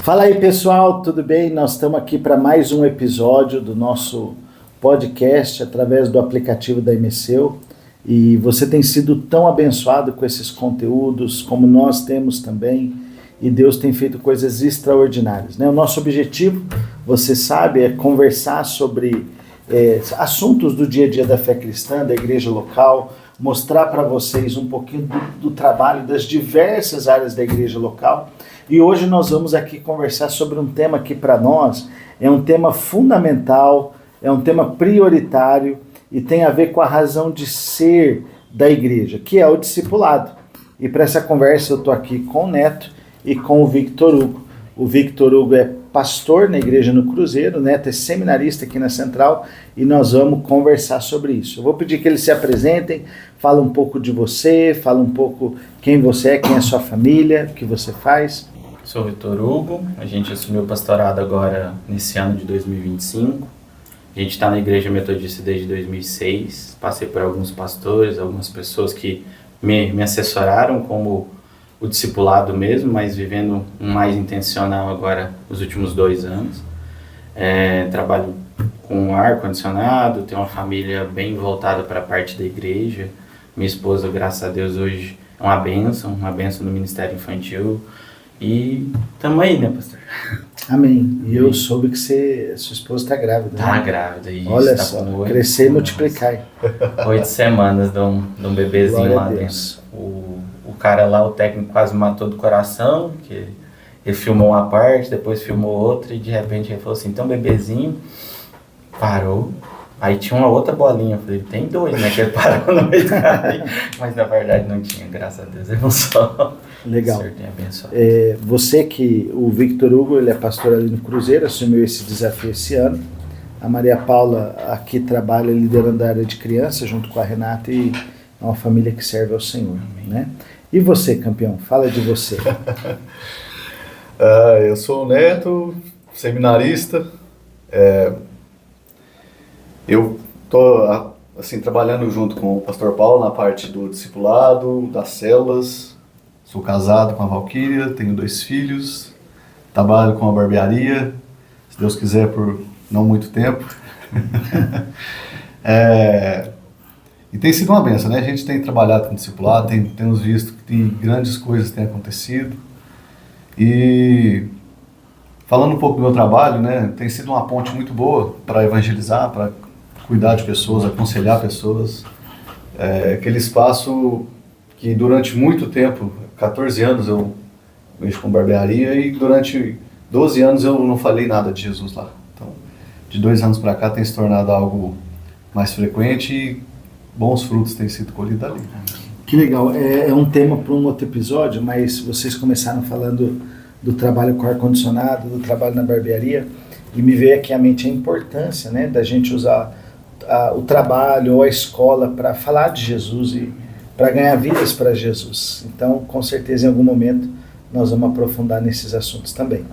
Fala aí pessoal, tudo bem? Nós estamos aqui para mais um episódio do nosso podcast através do aplicativo da MSeu e você tem sido tão abençoado com esses conteúdos como nós temos também e Deus tem feito coisas extraordinárias, né? O nosso objetivo, você sabe, é conversar sobre assuntos do dia a dia da fé cristã, da igreja local, mostrar para vocês um pouquinho do trabalho das diversas áreas da igreja local. E hoje nós vamos aqui conversar sobre um tema que para nós é um tema fundamental, é um tema prioritário e tem a ver com a razão de ser da igreja, que é o discipulado. E para essa conversa eu estou aqui com o Neto e com o Victor Hugo. O Victor Hugo é pastor na igreja no Cruzeiro, o Neto é seminarista aqui na Central e nós vamos conversar sobre isso. Eu vou pedir que eles se apresentem, fala um pouco de você, fala um pouco quem você é, quem é a sua família, o que você faz. Sou o Victor Hugo, a gente assumiu o pastorado agora nesse ano de 2025. A gente está na Igreja Metodista desde 2006, passei por alguns pastores, algumas pessoas que me assessoraram como o discipulado mesmo, mas vivendo um mais intencional agora nos últimos 2 anos. Trabalho com ar-condicionado, tenho uma família bem voltada para a parte da igreja. Minha esposa, graças a Deus, hoje é uma bênção no Ministério Infantil. E estamos aí, né, pastor? Amém. E eu soube que sua esposa está grávida. Tá, né? grávida. Isso, olha tá só, com 8 crescer e multiplicar. 8 semanas de um bebezinho Glória lá dentro. O cara lá, o técnico, quase matou do coração, que ele filmou uma parte, depois filmou outra, e de repente ele falou assim, tem um bebezinho, parou. Aí tinha uma outra bolinha, eu falei, tem 2, né, que ele parou no meio do caminho. Mas na verdade não tinha, graças a Deus, ele não só. Legal. O Senhor tem abençoado. Você que, o Victor Hugo, ele é pastor ali no Cruzeiro, assumiu esse desafio esse ano. A Maria Paula aqui trabalha liderando a área de criança junto com a Renata e é uma família que serve ao Senhor, né? E você, campeão, fala de você. Eu sou o Neto, seminarista. Eu estou assim, trabalhando junto com o pastor Paulo na parte do discipulado, das células. Sou casado com a Valquíria, tenho 2 filhos, trabalho com a barbearia, se Deus quiser por não muito tempo. E tem sido uma bênção, né? A gente tem trabalhado com discipulado, temos visto que grandes coisas têm acontecido. E falando um pouco do meu trabalho, né? Tem sido uma ponte muito boa para evangelizar, para cuidar de pessoas, aconselhar pessoas. Aquele espaço que durante muito tempo, 14 anos eu mexo com barbearia e durante 12 anos eu não falei nada de Jesus lá. Então, de 2 anos para cá tem se tornado algo mais frequente e bons frutos têm sido colhidos ali. Que legal, é um tema para um outro episódio, mas vocês começaram falando do trabalho com ar-condicionado, do trabalho na barbearia, e me veio aqui à mente a importância, né, da gente usar o trabalho ou a escola para falar de Jesus e para ganhar vidas para Jesus. Então, com certeza, em algum momento, nós vamos aprofundar nesses assuntos também.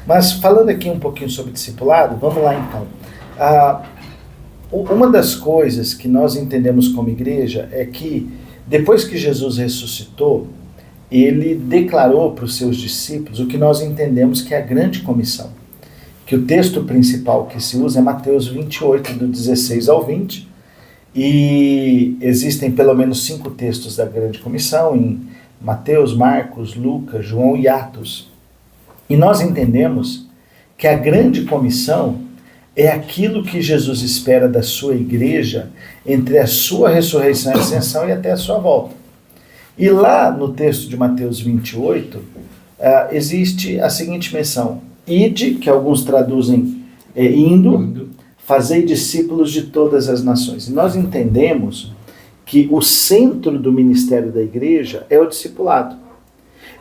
Mas, falando aqui um pouquinho sobre discipulado, vamos lá então. Uma das coisas que nós entendemos como igreja é que, depois que Jesus ressuscitou, ele declarou para os seus discípulos o que nós entendemos que é a grande comissão. Que o texto principal que se usa é Mateus 28, do 16 ao 20, e existem pelo menos 5 textos da grande comissão em Mateus, Marcos, Lucas, João e Atos. E nós entendemos que a grande comissão é aquilo que Jesus espera da sua igreja entre a sua ressurreição e ascensão e até a sua volta. E lá no texto de Mateus 28, existe a seguinte menção: ide, que alguns traduzem indo, fazei discípulos de todas as nações. E nós entendemos que o centro do ministério da igreja é o discipulado.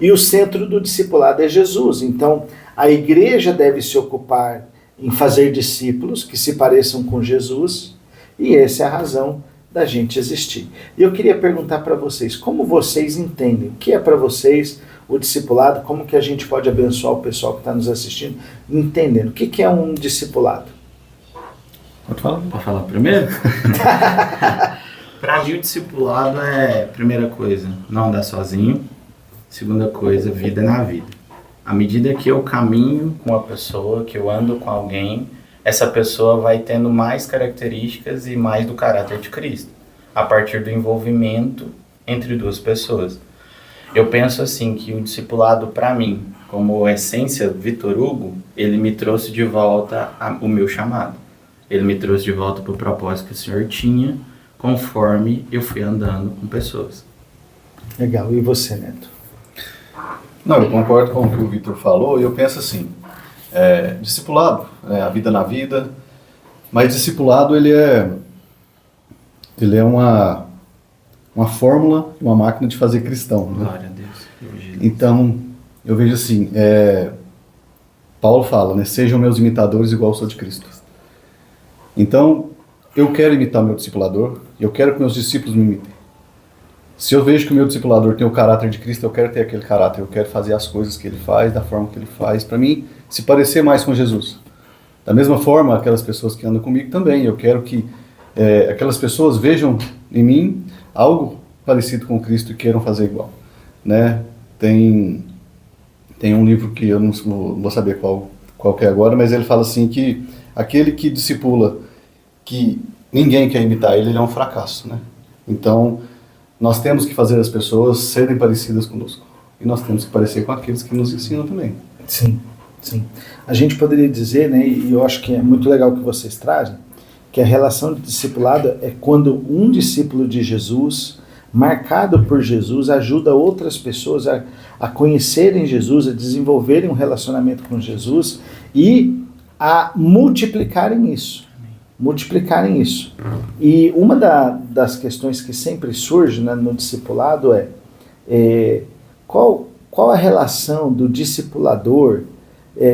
E o centro do discipulado é Jesus. Então, a igreja deve se ocupar em fazer discípulos que se pareçam com Jesus, e essa é a razão da gente existir. E eu queria perguntar para vocês, como vocês entendem? O que é para vocês o discipulado? Como que a gente pode abençoar o pessoal que está nos assistindo entendendo? O que é um discipulado? Pode falar? Pode falar primeiro? Para mim, o discipulado é, primeira coisa, não andar sozinho. Segunda coisa, vida na vida. À medida que eu caminho com a pessoa, que eu ando com alguém, essa pessoa vai tendo mais características e mais do caráter de Cristo, a partir do envolvimento entre duas pessoas. Eu penso assim que o discipulado, para mim, como essência Vitor Hugo, ele me trouxe de volta o meu chamado. Ele me trouxe de volta para o propósito que o Senhor tinha, conforme eu fui andando com pessoas. Legal. E você, Neto? Não, eu concordo com o que o Vitor falou, e eu penso assim, discipulado, a vida na vida, mas discipulado ele é uma fórmula, uma máquina de fazer cristão. Né? Glória a Deus. Então, eu vejo assim, Paulo fala, né, sejam meus imitadores igual eu sou de Cristo. Então, eu quero imitar meu discipulador, eu quero que meus discípulos me imitem. Se eu vejo que o meu discipulador tem o caráter de Cristo, eu quero ter aquele caráter, eu quero fazer as coisas que ele faz, da forma que ele faz, para mim se parecer mais com Jesus. Da mesma forma, aquelas pessoas que andam comigo também, eu quero que aquelas pessoas vejam em mim algo parecido com Cristo e queiram fazer igual. Né? Tem um livro que eu não vou saber qual que é agora, mas ele fala assim que aquele que discipula, que ninguém quer imitar ele é um fracasso. Né? Então, nós temos que fazer as pessoas serem parecidas conosco. E nós temos que parecer com aqueles que nos ensinam também. Sim, sim. A gente poderia dizer, né, e eu acho que é muito legal que vocês trazem, que a relação de discipulado é quando um discípulo de Jesus, marcado por Jesus, ajuda outras pessoas a conhecerem Jesus, a desenvolverem um relacionamento com Jesus e a multiplicarem isso. E uma das questões que sempre surge, né, no discipulado qual a relação do discipulador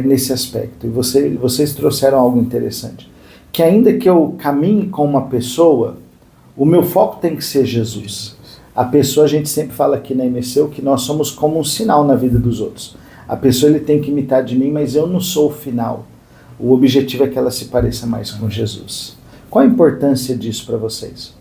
nesse aspecto? E vocês trouxeram algo interessante. Que ainda que eu caminhe com uma pessoa, o meu foco tem que ser Jesus. A pessoa, a gente sempre fala aqui na MCU que nós somos como um sinal na vida dos outros. A pessoa ele tem que imitar de mim, mas eu não sou o final. O objetivo é que ela se pareça mais com Jesus. Qual a importância disso para vocês?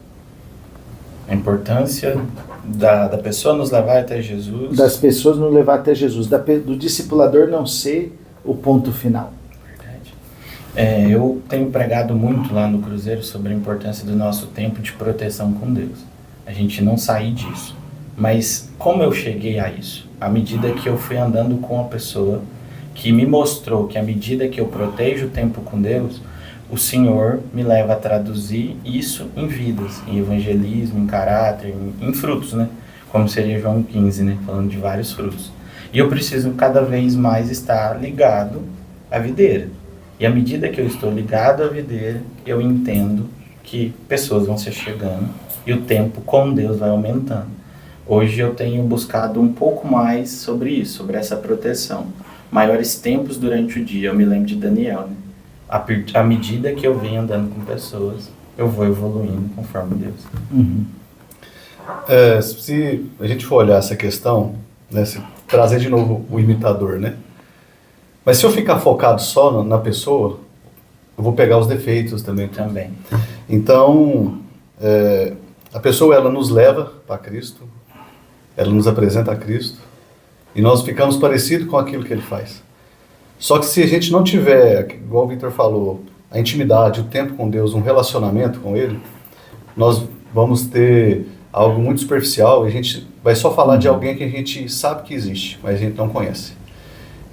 A importância da pessoa nos levar até Jesus. Das pessoas nos levar até Jesus. Do discipulador não ser o ponto final. Verdade. Eu tenho pregado muito lá no Cruzeiro sobre a importância do nosso tempo de proteção com Deus. A gente não sair disso. Mas como eu cheguei a isso? À medida que eu fui andando com a pessoa que me mostrou que à medida que eu protejo o tempo com Deus, o Senhor me leva a traduzir isso em vidas, em evangelismo, em caráter, em frutos, né? Como seria João 15, né? Falando de vários frutos. E eu preciso cada vez mais estar ligado à videira. E à medida que eu estou ligado à videira, eu entendo que pessoas vão se chegando e o tempo com Deus vai aumentando. Hoje eu tenho buscado um pouco mais sobre isso, sobre essa proteção. Maiores tempos durante o dia, eu me lembro de Daniel, né? À medida que eu venho andando com pessoas, eu vou evoluindo conforme Deus. Uhum. Se a gente for olhar essa questão, né, se trazer de novo o imitador, né? Mas se eu ficar focado só na pessoa, eu vou pegar os defeitos também. Então, a pessoa ela nos leva para Cristo, ela nos apresenta a Cristo, e nós ficamos parecidos com aquilo que ele faz. Só que se a gente não tiver, igual o Victor falou, a intimidade, o tempo com Deus, um relacionamento com ele, nós vamos ter algo muito superficial e a gente vai só falar de alguém que a gente sabe que existe, mas a gente não conhece.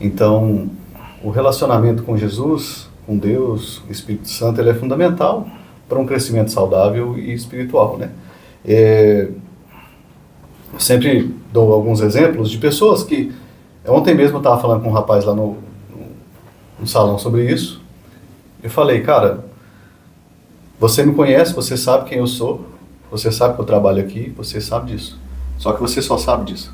Então, o relacionamento com Jesus, com Deus, o Espírito Santo, ele é fundamental para um crescimento saudável e espiritual, né? Eu sempre dou alguns exemplos de pessoas que... Ontem mesmo eu estava falando com um rapaz lá no salão sobre isso. Eu falei, cara, você me conhece, você sabe quem eu sou, você sabe que eu trabalho aqui, você sabe disso. Só que você só sabe disso.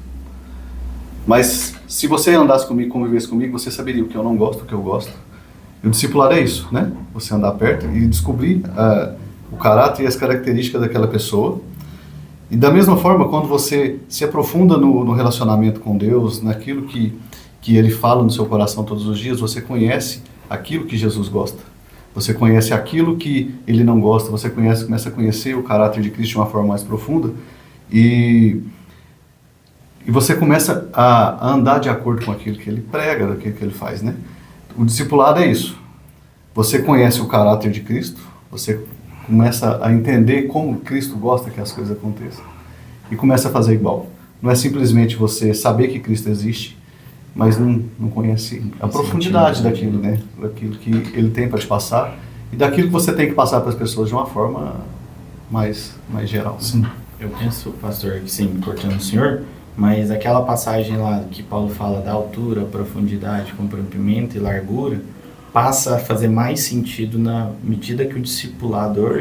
Mas se você andasse comigo, convivesse comigo, você saberia o que eu não gosto, o que eu gosto. E o discipulado é isso, né? Você andar perto e descobrir o caráter e as características daquela pessoa. E da mesma forma, quando você se aprofunda no relacionamento com Deus, naquilo que Ele fala no seu coração todos os dias, você conhece aquilo que Jesus gosta. Você conhece aquilo que Ele não gosta, você começa a conhecer o caráter de Cristo de uma forma mais profunda. E e você começa a andar de acordo com aquilo que ele prega, daquilo que ele faz, né? O discipulado é isso. Você conhece o caráter de Cristo, você começa a entender como Cristo gosta que as coisas aconteçam e começa a fazer igual. Não é simplesmente você saber que Cristo existe, mas não conhece a profundidade daquilo, né? Daquilo que ele tem para te passar e daquilo que você tem que passar para as pessoas de uma forma mais geral. Sim. Eu penso, pastor, que sim, cortando o senhor, mas aquela passagem lá que Paulo fala da altura, profundidade, comprimento e largura, passa a fazer mais sentido na medida que o discipulador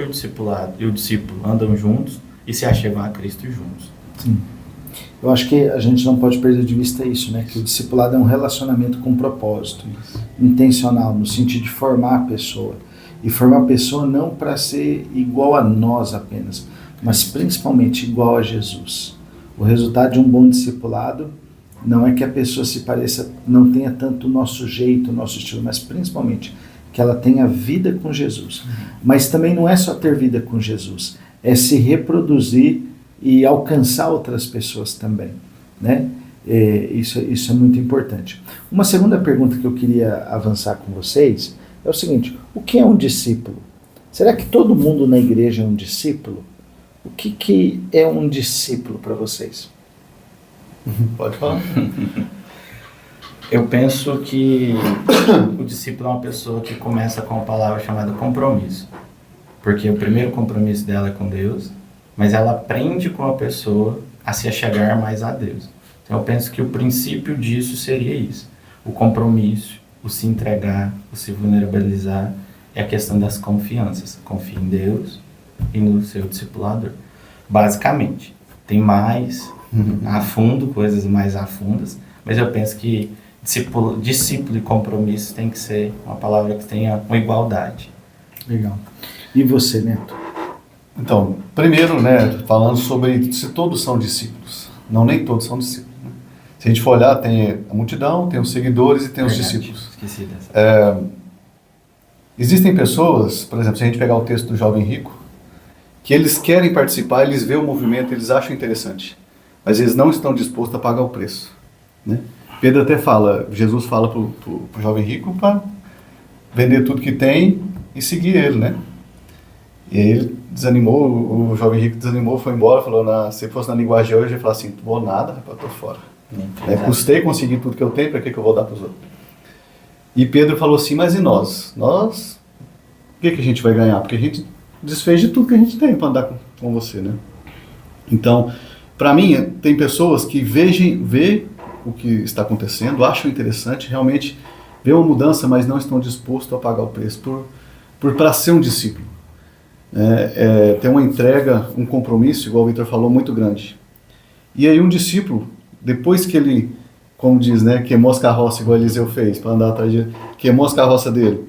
e o discípulo andam juntos e se achegam a Cristo juntos. Sim. Eu acho que a gente não pode perder de vista isso, né? Que o discipulado é um relacionamento com propósito, intencional, no sentido de formar a pessoa. E formar a pessoa não para ser igual a nós apenas, mas principalmente igual a Jesus. O resultado de um bom discipulado não é que a pessoa se pareça, não tenha tanto o nosso jeito, o nosso estilo, mas principalmente que ela tenha vida com Jesus. Mas também não é só ter vida com Jesus, é se reproduzir e alcançar outras pessoas também, né? Isso é muito importante. Uma segunda pergunta que eu queria avançar com vocês é o seguinte: o que é um discípulo? Será que todo mundo na igreja é um discípulo? O que é um discípulo para vocês? Pode falar. Eu penso que o discípulo é uma pessoa que começa com a palavra chamada compromisso. Porque o primeiro compromisso dela é com Deus, mas ela aprende com a pessoa a se achegar mais a Deus. Então eu penso que o princípio disso seria isso. O compromisso, o se entregar, o se vulnerabilizar, é a questão das confianças. Confia em Deus e no seu discipulador. Basicamente. Tem mais a fundo, coisas mais a fundas, mas eu penso que discípulo e compromisso tem que ser uma palavra que tenha uma igualdade. Legal. E você, Neto? Então, primeiro, né, falando sobre se todos são discípulos. Não, nem todos são discípulos. Né? Se a gente for olhar, tem a multidão, tem os seguidores e tem os discípulos. Esqueci dessa. Existem pessoas, por exemplo, se a gente pegar o texto do jovem rico, que eles querem participar, eles veem o movimento, eles acham interessante, mas eles não estão dispostos a pagar o preço. Né? Pedro até fala, Jesus fala para o jovem rico para vender tudo que tem e seguir ele, né? E aí ele desanimou, o jovem rico desanimou, foi embora, falou, se fosse na linguagem de hoje, ele falou assim, não vou nada, rapaz, tô fora. Custei conseguir tudo que eu tenho, para que eu vou dar para os outros? E Pedro falou assim, mas e nós? Nós, o que a gente vai ganhar? Porque a gente desfez de tudo que a gente tem para andar com você, né? Então, para mim, tem pessoas que vê o que está acontecendo, acham interessante, realmente vê uma mudança, mas não estão dispostos a pagar o preço para ser um discípulo. Tem uma entrega, um compromisso, igual o Victor falou, muito grande. E aí um discípulo, depois que ele, como diz, né, queimou as carroças, igual Eliseu fez, para andar atrás dele, queimou as carroças dele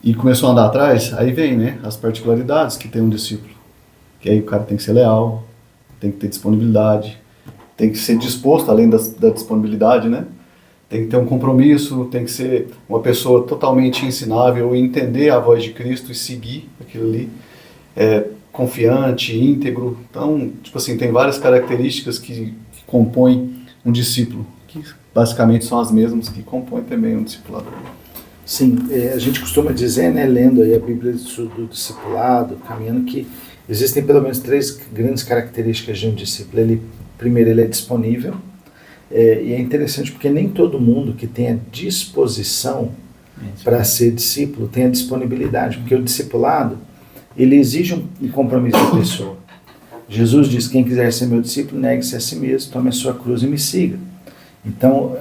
e começou a andar atrás, aí vem, né, as particularidades que tem um discípulo. Que aí o cara tem que ser leal, tem que ter disponibilidade, tem que ser disposto, além da disponibilidade, né? Tem que ter um compromisso, tem que ser uma pessoa totalmente ensinável, entender a voz de Cristo e seguir aquilo ali, confiante, íntegro. Então, tipo assim, tem várias características que compõem um discípulo, que basicamente são as mesmas que compõem também um discipulador. Sim, a gente costuma dizer, né, lendo aí a Bíblia do discipulado, caminhando, que existem pelo menos 3 grandes características de um discípulo. Primeiro, ele é disponível. E é interessante porque nem todo mundo que tem a disposição para ser discípulo tem a disponibilidade, porque o discipulado, ele exige um compromisso da pessoa. Jesus diz, quem quiser ser meu discípulo, negue-se a si mesmo, tome a sua cruz e me siga. Então,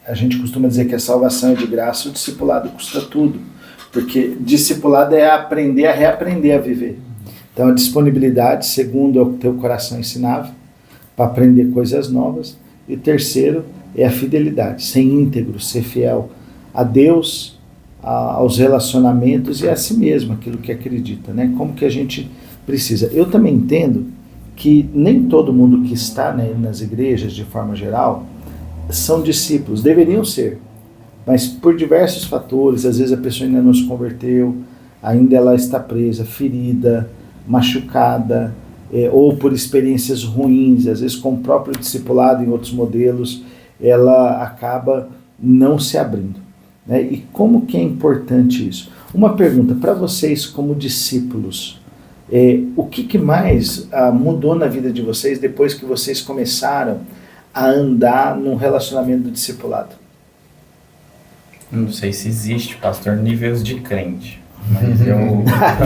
a gente costuma dizer que a salvação é de graça, o discipulado custa tudo, porque discipulado é aprender a reaprender a viver. Então, a disponibilidade, segundo, é o teu coração ensinável, para aprender coisas novas. E o terceiro é a fidelidade, ser íntegro, ser fiel a Deus, aos relacionamentos e a si mesmo, aquilo que acredita, né? Como que a gente precisa. Eu também entendo que nem todo mundo que está, né, nas igrejas, de forma geral, são discípulos, deveriam ser, mas por diversos fatores, às vezes a pessoa ainda não se converteu, ainda ela está presa, ferida, machucada, ou por experiências ruins, às vezes com o próprio discipulado em outros modelos, ela acaba não se abrindo, né? E como que é importante isso? Uma pergunta para vocês como discípulos, o que mais mudou na vida de vocês depois que vocês começaram a andar num relacionamento do discipulado? Não sei se existe, pastor, níveis de crente, mas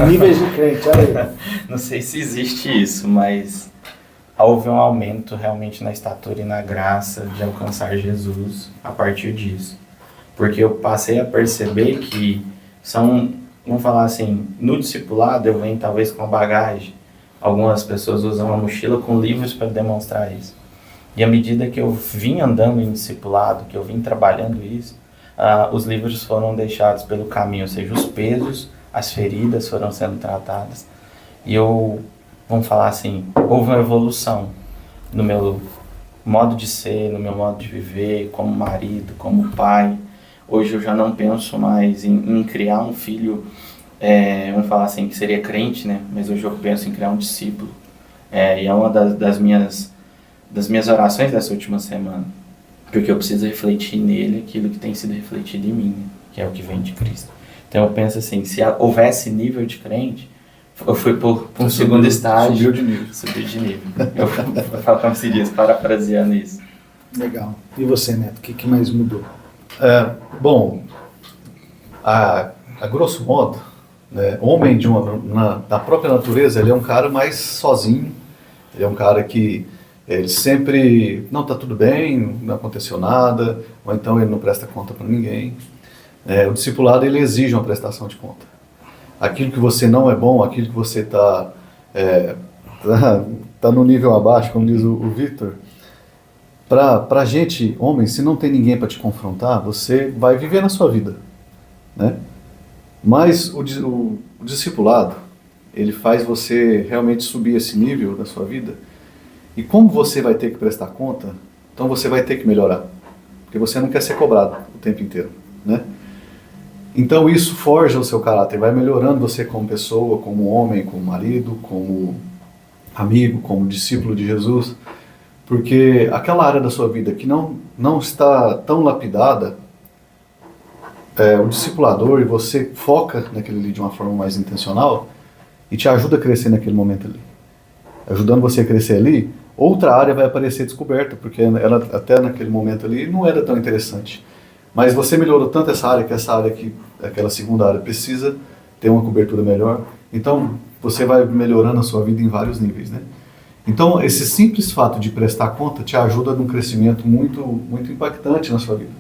Níveis de crente, olha aí. Não sei se existe isso, mas houve um aumento realmente na estatura e na graça de alcançar Jesus a partir disso. Porque eu passei a perceber que vamos falar assim, no discipulado eu venho talvez com bagagem. Algumas pessoas usam uma mochila com livros para demonstrar isso. E à medida que eu vim andando em discipulado, que eu vim trabalhando isso, os livros foram deixados pelo caminho, ou seja, os pesos, as feridas foram sendo tratadas. E vamos falar assim, houve uma evolução no meu modo de ser, no meu modo de viver, como marido, como pai. Hoje eu já não penso mais em criar um filho, vamos falar assim, que seria crente, né? Mas hoje eu penso em criar um discípulo. E é uma das minhas orações dessa última semana. Porque eu preciso refletir nele aquilo que tem sido refletido em mim, né? Que é o que vem de Cristo. Então eu penso assim, se houvesse nível de crente, eu fui por um segundo estágio. Subiu de nível. Eu falo como se diz, parafraseando isso. Legal. E você, Neto, o que mais mudou? Bom, a grosso modo, né, homem da própria natureza, ele é um cara mais sozinho, ele é um cara que ele sempre, não, tá tudo bem, não aconteceu nada, ou então ele não presta conta para ninguém. O discipulado, ele exige uma prestação de conta. Aquilo que você não é bom, aquilo que você tá no nível abaixo, como diz o Victor, pra gente, homem, se não tem ninguém para te confrontar, você vai viver na sua vida, né? Mas o discipulado, ele faz você realmente subir esse nível da sua vida. E como você vai ter que prestar conta, então você vai ter que melhorar. Porque você não quer ser cobrado o tempo inteiro, né? Então isso forja o seu caráter, vai melhorando você como pessoa, como homem, como marido, como amigo, como discípulo de Jesus. Porque aquela área da sua vida que não está tão lapidada, o discipulador, e você foca naquele ali de uma forma mais intencional e te ajuda a crescer naquele momento ali. Ajudando você a crescer ali, outra área vai aparecer descoberta, porque ela até naquele momento ali não era tão interessante. Mas você melhorou tanto essa área, que essa área aqui, aquela segunda área, precisa ter uma cobertura melhor. Então, você vai melhorando a sua vida em vários níveis, né? Então, esse simples fato de prestar conta te ajuda num crescimento muito, muito impactante na sua vida.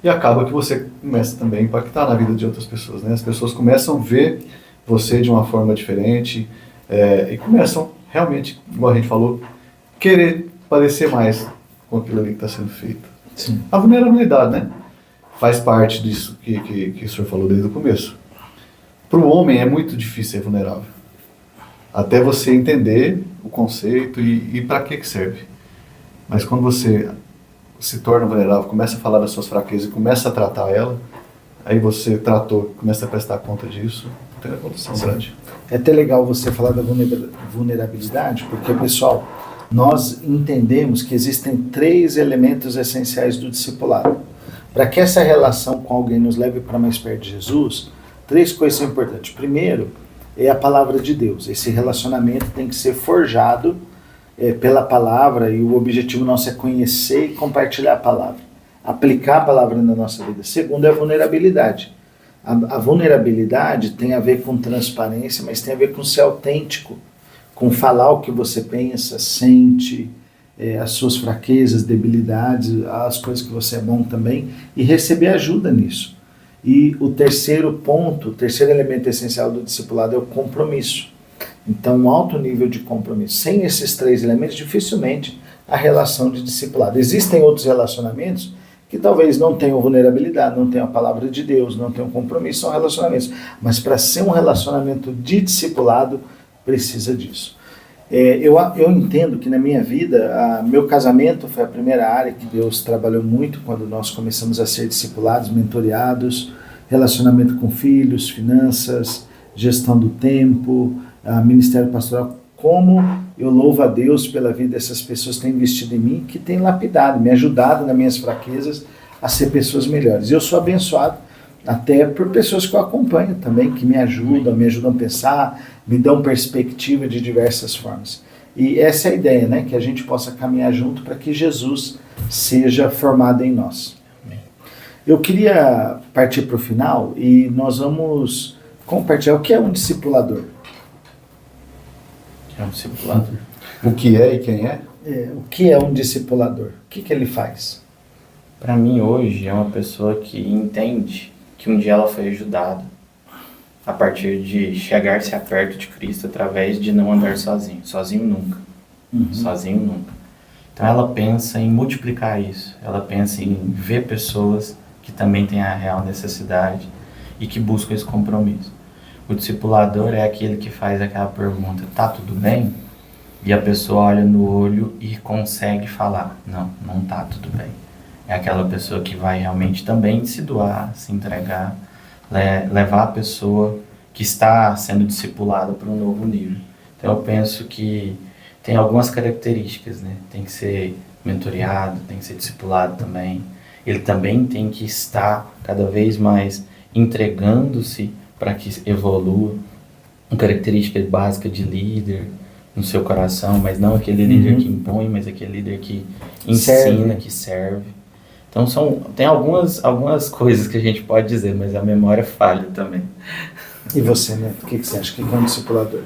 E acaba que você começa também a impactar na vida de outras pessoas, né? As pessoas começam a ver você de uma forma diferente e começam realmente, como a gente falou, querer parecer mais com aquilo ali que está sendo feito. Sim. A vulnerabilidade, né? Faz parte disso que o senhor falou desde o começo. Para o homem é muito difícil ser vulnerável. Até você entender o conceito e para que serve. Mas quando você se torna vulnerável, começa a falar das suas fraquezas e começa a tratar ela, aí você tratou, começa a prestar conta disso, tem uma condição grande. É até legal você falar da vulnerabilidade, porque, pessoal, nós entendemos que existem 3 elementos essenciais do discipulado. Para que essa relação com alguém nos leve para mais perto de Jesus, 3 coisas são importantes. Primeiro, é a palavra de Deus. Esse relacionamento tem que ser forjado pela palavra, e o objetivo nosso é conhecer e compartilhar a palavra, aplicar a palavra na nossa vida. Segundo é a vulnerabilidade. A vulnerabilidade tem a ver com transparência, mas tem a ver com ser autêntico, com falar o que você pensa, sente, as suas fraquezas, debilidades, as coisas que você é bom também, e receber ajuda nisso. E o terceiro ponto, o terceiro elemento essencial do discipulado é o compromisso. Então, um alto nível de compromisso. Sem esses 3 elementos, dificilmente a relação de discipulado. Existem outros relacionamentos que talvez não tenham vulnerabilidade, não tenham a palavra de Deus, não tenham compromisso, são relacionamentos. Mas para ser um relacionamento de precisa disso. Eu entendo que na minha vida, meu casamento foi a primeira área que Deus trabalhou muito quando nós começamos a ser discipulados, mentoreados, relacionamento com filhos, finanças, gestão do tempo, ministério pastoral. como eu louvo a Deus pela vida dessas pessoas que têm investido em mim, que têm lapidado, me ajudado nas minhas fraquezas a ser pessoas melhores. Eu sou abençoado até por pessoas que eu acompanho também, que me ajudam a pensar, me dão perspectiva de diversas formas. E essa é a ideia, né? Que a gente possa caminhar junto para que Jesus seja formado em nós. Eu queria partir para o final e nós vamos compartilhar o que é um discipulador. É um discipulador. O que é e quem é? O que é um discipulador? O que ele faz? Para mim, hoje, é uma pessoa que entende que um dia ela foi ajudada a partir de chegar-se a perto de Cristo através de não andar sozinho. Sozinho nunca. Sozinho nunca. Então ela pensa em multiplicar isso. Ela pensa em ver pessoas que também têm a real necessidade e que buscam esse compromisso. O discipulador é aquele que faz aquela pergunta, tá tudo bem? E a pessoa olha no olho e consegue falar, não tá tudo bem. É aquela pessoa que vai realmente também se doar, se entregar, levar a pessoa que está sendo discipulada para um novo nível. Então eu penso que tem algumas características, né? Tem que ser mentoreado, tem que ser discipulado também. Ele também tem que estar cada vez mais entregando-se para que evolua. Uma característica básica de líder no seu coração, mas não aquele líder que impõe, mas aquele líder que ensina, que serve. Então tem algumas coisas que a gente pode dizer, mas a memória falha também. E você, né? O que você acha? O que é um discipulador?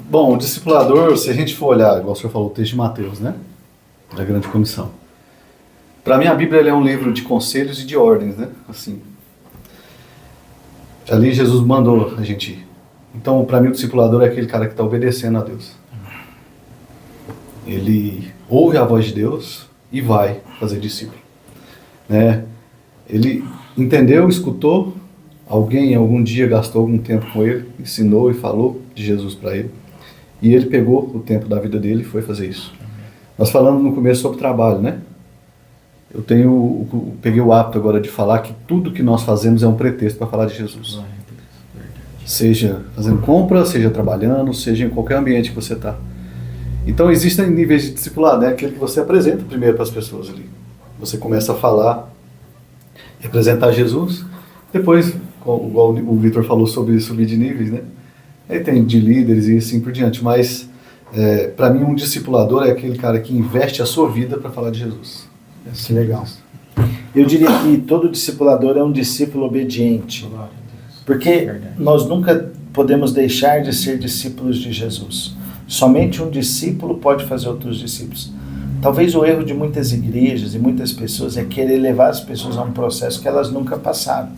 Bom, o discipulador, se a gente for olhar, igual o senhor falou, o texto de Mateus, né? Da Grande Comissão. Para mim, a Bíblia é um livro de conselhos e de ordens, né? Assim, ali Jesus mandou a gente ir. Então, para mim, o discipulador é aquele cara que está obedecendo a Deus. Ele ouve a voz de Deus e vai fazer discípulo. Né? Ele entendeu, escutou, alguém algum dia gastou algum tempo com ele, ensinou e falou de Jesus para ele. E ele pegou o tempo da vida dele e foi fazer isso. Nós falamos no começo sobre trabalho, né? Eu peguei o hábito agora de falar que tudo que nós fazemos é um pretexto para falar de Jesus. Seja fazendo compra, seja trabalhando, seja em qualquer ambiente que você está. Então existem níveis de discipulado, né? Aquele que você apresenta primeiro para as pessoas ali. Você começa a falar, representar Jesus, depois, igual o Vitor falou sobre subir de níveis, né? Aí tem de líderes e assim por diante, mas para mim um discipulador é aquele cara que investe a sua vida para falar de Jesus. Que legal. Eu diria que todo discipulador é um discípulo obediente, porque nós nunca podemos deixar de ser discípulos de Jesus. Somente um discípulo pode fazer outros discípulos. Talvez o erro de muitas igrejas e muitas pessoas é querer levar as pessoas a um processo que elas nunca passaram,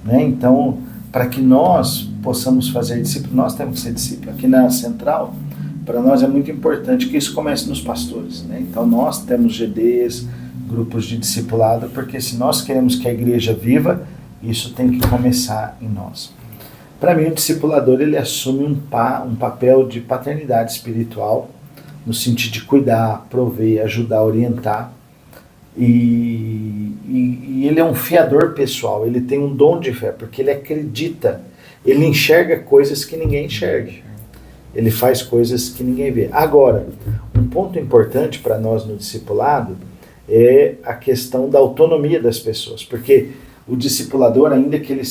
né? Então, para que nós possamos fazer discípulo, nós temos que ser discípulo. Aqui na Central, para nós é muito importante que isso comece nos pastores, né? Então, nós temos GDs, grupos de discipulado, porque se nós queremos que a igreja viva, isso tem que começar em nós. Para mim, o discipulador ele assume um papel de paternidade espiritual, no sentido de cuidar, prover, ajudar, orientar. E ele é um fiador pessoal, ele tem um dom de fé, porque ele acredita, ele enxerga coisas que ninguém enxerga. Ele faz coisas que ninguém vê. Agora, um ponto importante para nós no discipulado é a questão da autonomia das pessoas, porque o discipulador, ainda que ele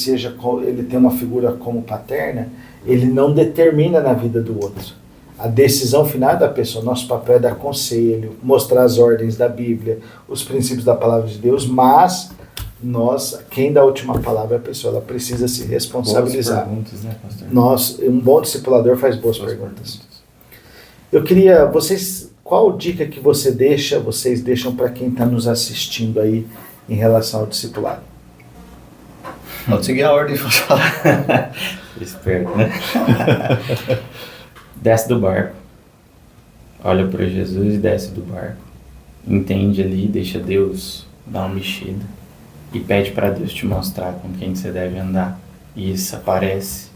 tenha uma figura como paterna, ele não determina na vida do outro. A decisão final é da pessoa. Nosso papel é dar conselho, mostrar as ordens da Bíblia, os princípios da palavra de Deus, mas quem dá a última palavra é a pessoa, ela precisa se responsabilizar. Boas perguntas, né, pastor? Um bom discipulador faz boas perguntas. Eu queria, qual dica que vocês deixam para quem está nos assistindo aí em relação ao discipulado? Pode seguir a ordem e falar. Esperto, né? Desce do barco. Olha para Jesus e desce do barco. Entende ali, deixa Deus dar uma mexida. E pede para Deus te mostrar com quem você deve andar. E isso aparece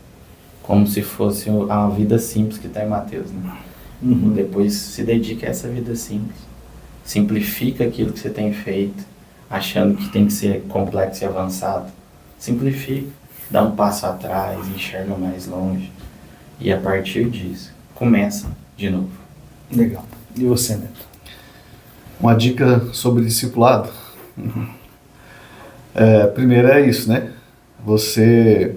como se fosse a vida simples que está em Mateus, né? Depois se dedica a essa vida simples. Simplifica aquilo que você tem feito, achando que tem que ser complexo e avançado. Simplifica, dá um passo atrás, enxerga mais longe. E a partir disso, começa de novo. Legal. E você, Neto? Uma dica sobre discipulado. Primeiro é isso, né? Você,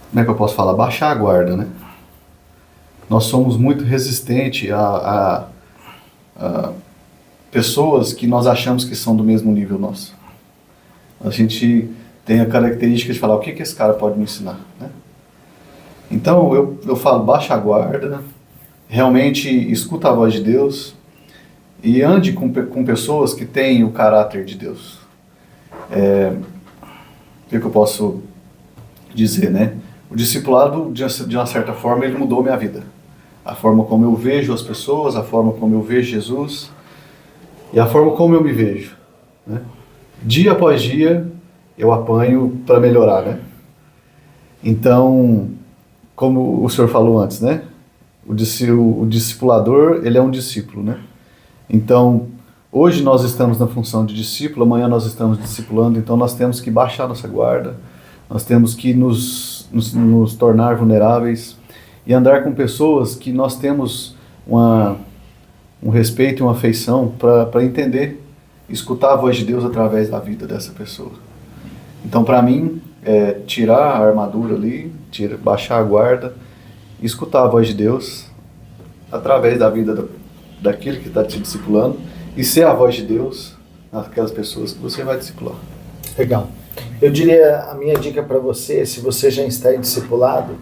como é que eu posso falar? Baixar a guarda, né? Nós somos muito resistentes a pessoas que nós achamos que são do mesmo nível nosso. A gente tem a característica de falar, o que esse cara pode me ensinar, né? Então eu falo, baixa a guarda, realmente escuta a voz de Deus e ande com pessoas que têm o caráter de Deus. O que eu posso dizer, né? O discipulado, de uma certa forma, ele mudou minha vida. A forma como eu vejo as pessoas, a forma como eu vejo Jesus e a forma como eu me vejo, né? Dia após dia, eu apanho para melhorar, né? Então, como o senhor falou antes, né? O discipulador, ele é um discípulo, né? Então, hoje nós estamos na função de discípulo, amanhã nós estamos discipulando, então nós temos que baixar nossa guarda, nós temos que nos tornar vulneráveis e andar com pessoas que nós temos um respeito e uma afeição para entender, escutar a voz de Deus através da vida dessa pessoa. Então, para mim, tirar a armadura ali, baixar a guarda, escutar a voz de Deus através da vida daquele que está te discipulando e ser a voz de Deus naquelas pessoas que você vai discipular. Legal. Eu diria, a minha dica para você, se você já está em discipulado,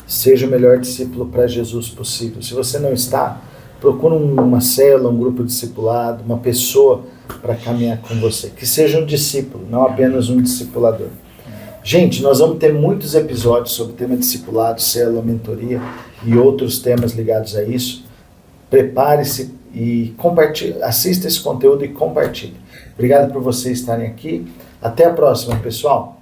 seja o melhor discípulo para Jesus possível. Se você não está, procure uma célula, um grupo discipulado, uma pessoa para caminhar com você. Que seja um discípulo, não apenas um discipulador. Gente, nós vamos ter muitos episódios sobre o tema discipulado, célula, mentoria e outros temas ligados a isso. Prepare-se e compartilhe, assista esse conteúdo e compartilhe. Obrigado por vocês estarem aqui. Até a próxima, pessoal.